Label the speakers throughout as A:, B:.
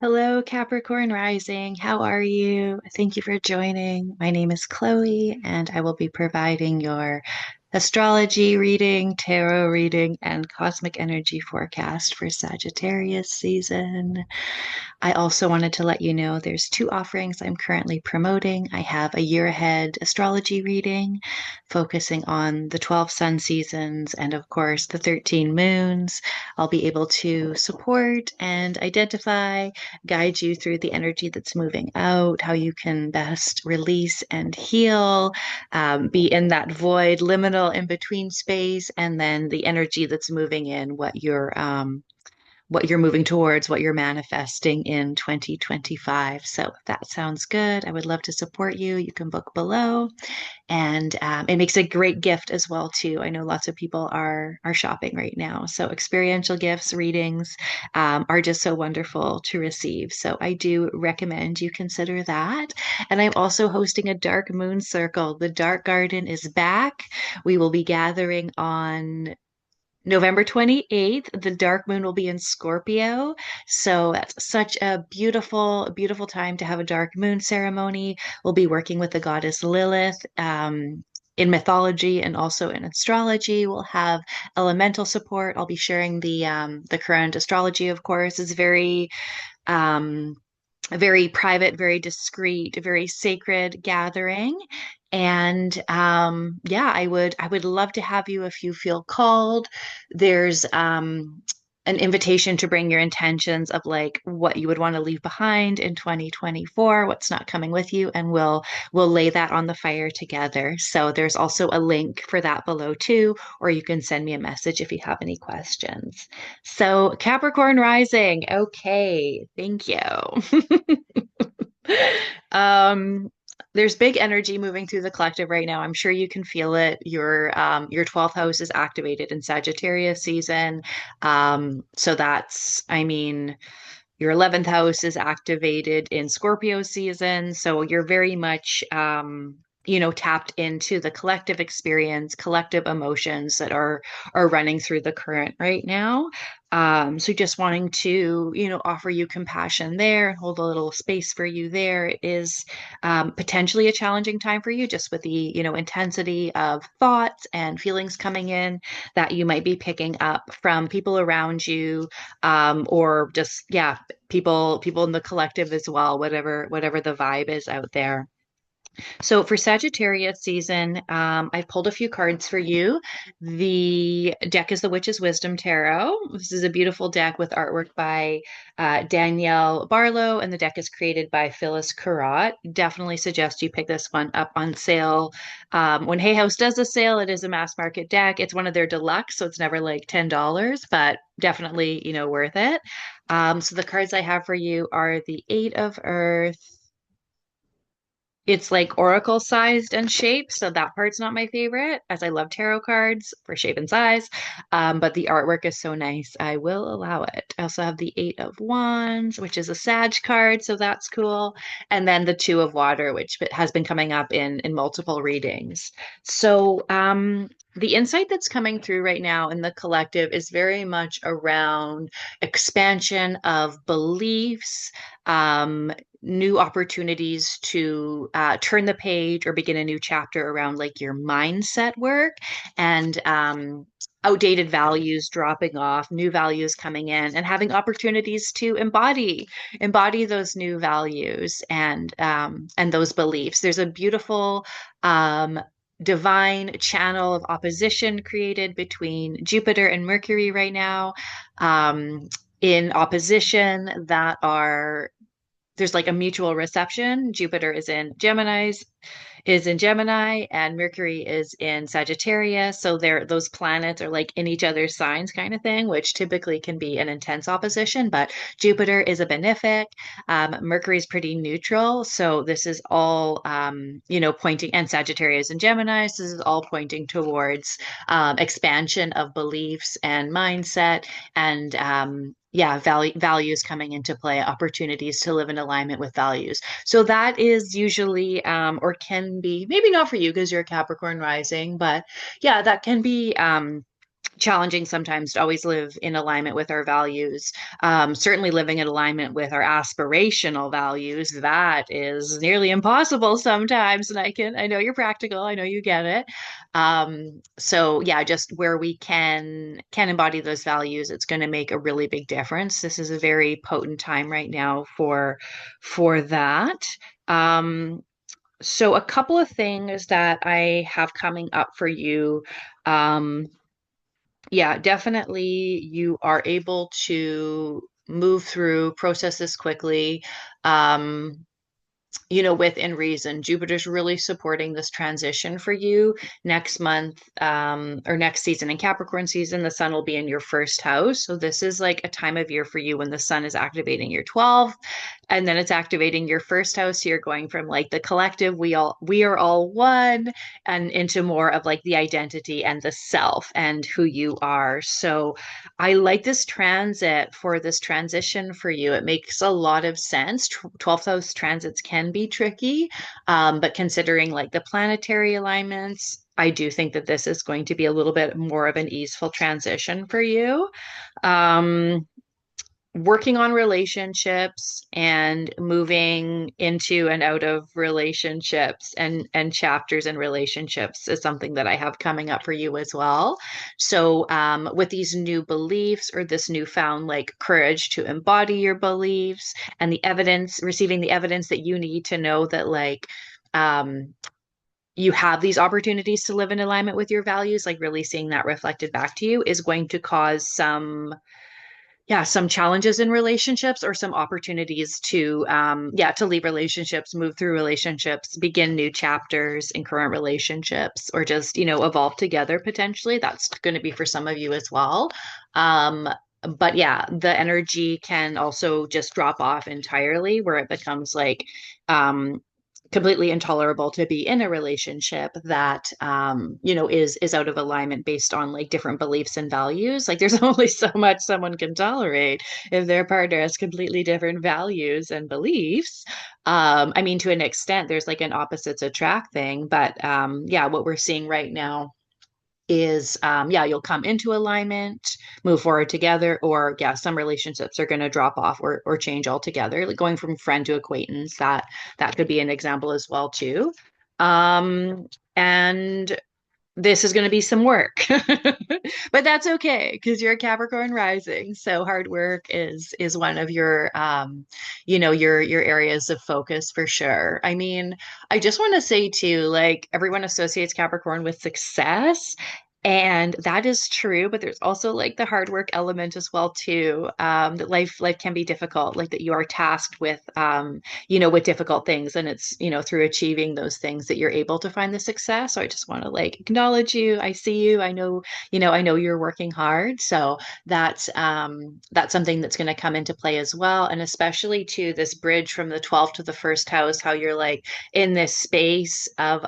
A: Hello, Capricorn Rising. How are you? Thank you for joining. My name is Chloe, and I will be providing your astrology reading, tarot reading, and cosmic energy forecast for Sagittarius season. I also wanted to let you know there's two offerings I'm currently promoting. I have a year ahead astrology reading focusing on the 12 sun seasons and, of course, the 13 moons. I'll be able to support and identify, guide you through the energy that's moving out, how you can best release and heal, be in that void, liminal in between space, and then the energy that's moving in, what you're moving towards, what you're manifesting in 2025. So if that sounds good, I would love to support you. You can book below, and it makes a great gift as well too. I know lots of people are shopping right now, so experiential gifts, readings are just so wonderful to receive. So I do recommend you consider that. And I'm also hosting a dark moon circle. The Dark Garden is back. We will be gathering on November 28th. The dark moon will be in Scorpio. So that's such a beautiful, beautiful time to have a dark moon ceremony. We'll be working with the goddess Lilith. In mythology and also in astrology, we'll have elemental support. I'll be sharing the current astrology, of course, is um, very private, very discreet, very sacred gathering. And yeah, I would love to have you if you feel called. There's an invitation to bring your intentions of like what you would want to leave behind in 2024, what's not coming with you, and we'll lay that on the fire together. So there's also a link for that below too, or you can send me a message if you have any questions. So Capricorn rising. Okay, thank you. Um, there's big energy moving through the collective right now. I'm sure you can feel it. Your 12th house is activated in Sagittarius season. So that's, I mean, your 11th house is activated in Scorpio season. So you're very much, tapped into the collective experience, collective emotions that are running through the current right now. So just wanting to, offer you compassion there and hold a little space for you there. It is potentially a challenging time for you, just with the, intensity of thoughts and feelings coming in that you might be picking up from people around you, or just, yeah, people in the collective as well, whatever the vibe is out there. So for Sagittarius season, I've pulled a few cards for you. The deck is the Witch's Wisdom Tarot. This is a beautiful deck with artwork by Danielle Barlow, and the deck is created by Phyllis Currat. Definitely suggest you pick this one up on sale. When Hay House does a sale, it is a mass market deck. It's one of their deluxe, so it's never like $10, but definitely, worth it. So the cards I have for you are the Eight of Earth. It's like oracle sized and shaped, so that part's not my favorite, as I love tarot cards for shape and size. But the artwork is so nice, I will allow it. I also have the Eight of Wands, which is a Sag card, so that's cool. And then the Two of Water, which has been coming up in multiple readings. So the insight that's coming through right now in the collective is very much around expansion of beliefs, new opportunities to turn the page or begin a new chapter around like your mindset work, and outdated values dropping off, new values coming in, and having opportunities to embody those new values and those beliefs. There's a beautiful divine channel of opposition created between Jupiter and Mercury right now, in opposition, that are there's like a mutual reception. Jupiter is in Gemini and Mercury is in Sagittarius. So those planets are like in each other's signs kind of thing, which typically can be an intense opposition, but Jupiter is a benefic. Mercury is pretty neutral. So this is all, pointing, and Sagittarius and Gemini. So this is all pointing towards expansion of beliefs and mindset, and yeah, values coming into play, opportunities to live in alignment with values. So that is usually, or can be, maybe not for you because you're a Capricorn rising, but yeah, that can be challenging sometimes to always live in alignment with our values. Certainly living in alignment with our aspirational values, that is nearly impossible sometimes. And I know you're practical, I know you get it. So yeah, just where we can embody those values, it's going to make a really big difference. This is a very potent time right now for that. Um, so a couple of things that I have coming up for you. Um, yeah, definitely you are able to move through, process this quickly. Um, within reason. Jupiter's really supporting this transition for you next month, or next season. In Capricorn season, the sun will be in your first house. So this is like a time of year for you when the sun is activating your 12th, and then it's activating your first house. So you're going from like the collective, we are all one, and into more of like the identity and the self and who you are. So I like this transit for this transition for you. It makes a lot of sense. 12th house transits can be tricky, but considering like the planetary alignments, I do think that this is going to be a little bit more of an easeful transition for you. Um, Working on relationships and moving into and out of relationships and chapters in relationships is something that I have coming up for you as well. So with these new beliefs or this newfound like courage to embody your beliefs and the evidence, receiving the evidence that you need to know that like um you have these opportunities to live in alignment with your values, like really seeing that reflected back to you is going to cause some challenges in relationships or some opportunities to to leave relationships, move through relationships, begin new chapters in current relationships, or just evolve together potentially. That's going to be for some of you as well. um but yeah, the energy can also just drop off entirely where it becomes like um completely intolerable to be in a relationship that is out of alignment based on like different beliefs and values. Like there's only so much someone can tolerate if their partner has completely different values and beliefs. I mean, to an extent there's like an opposites attract thing, but yeah, what we're seeing right now is you'll come into alignment, move forward together, or yeah, some relationships are going to drop off or change altogether, like going from friend to acquaintance. That could be an example as well too. And this is going to be some work, but that's okay because you're a Capricorn rising. So hard work is one of your your areas of focus for sure. I mean, I just want to say too, like everyone associates Capricorn with success. And that is true, but there's also like the hard work element as well too. That life can be difficult, like that you are tasked with with difficult things, and it's through achieving those things that you're able to find the success. So I just want to like acknowledge you. I see you. I know I know you're working hard. So that's something that's going to come into play as well, and especially to this bridge from the 12th to the first house, how you're like in this space of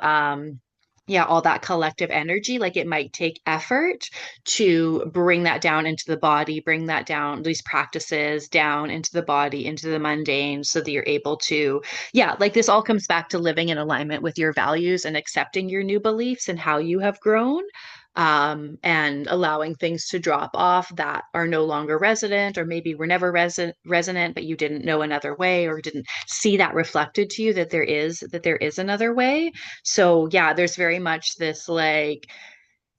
A: all that collective energy. Like it might take effort to bring that down into the body, bring that down, these practices down into the body, into the mundane, so that you're able to, like this all comes back to living in alignment with your values and accepting your new beliefs and how you have grown. And allowing things to drop off that are no longer resident, or maybe were never resonant, but you didn't know another way or didn't see that reflected to you that there is another way. So yeah, there's very much this like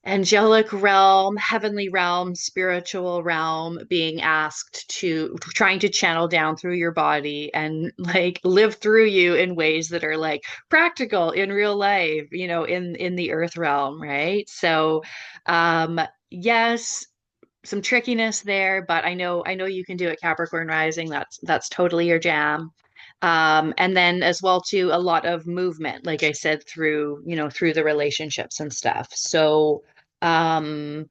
A: angelic realm, heavenly realm, spiritual realm being asked to trying to channel down through your body and like live through you in ways that are like practical in real life, in the earth realm, right? So yes, some trickiness there, but I know you can do it, Capricorn rising. That's totally your jam. And then as well too, a lot of movement, like I said, through the relationships and stuff. So um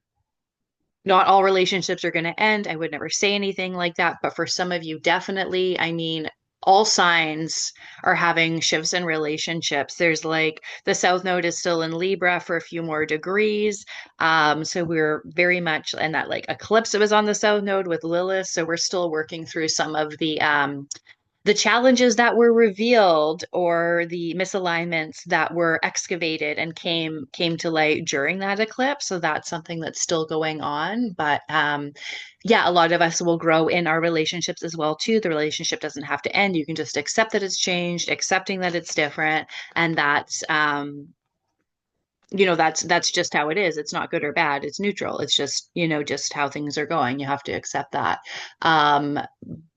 A: not all relationships are going to end. I would never say anything like that, but for some of you, definitely. I mean, all signs are having shifts in relationships. There's like the South Node is still in Libra for a few more degrees. So we're very much in that like eclipse that was on the South Node with Lilith. So we're still working through some of the the challenges that were revealed or the misalignments that were excavated and came to light during that eclipse. So that's something that's still going on. But yeah, a lot of us will grow in our relationships as well too. The relationship doesn't have to end. You can just accept that it's changed, accepting that it's different, and that's that's just how it is. It's not good or bad. It's neutral. It's just, just how things are going. You have to accept that. Um,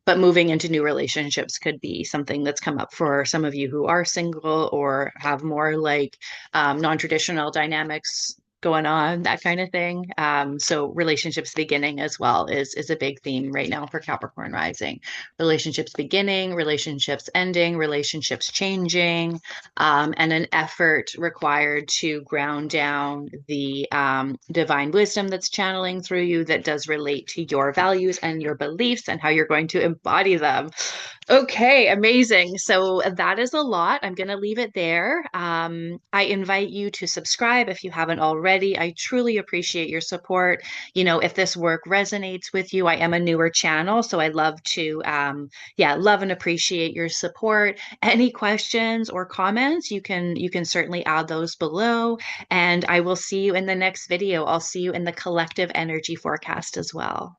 A: but moving into new relationships could be something that's come up for some of you who are single or have more like non-traditional dynamics going on, that kind of thing. So relationships beginning as well is a big theme right now for Capricorn rising. Relationships beginning, relationships ending, relationships changing, and an effort required to ground down the divine wisdom that's channeling through you that does relate to your values and your beliefs and how you're going to embody them. Okay, amazing. So that is a lot. I'm going to leave it there. I invite you to subscribe if you haven't already. I truly appreciate your support. If this work resonates with you, I am a newer channel, so I love to, yeah, love and appreciate your support. Any questions or comments, you can certainly add those below, and I will see you in the next video. I'll see you in the collective energy forecast as well.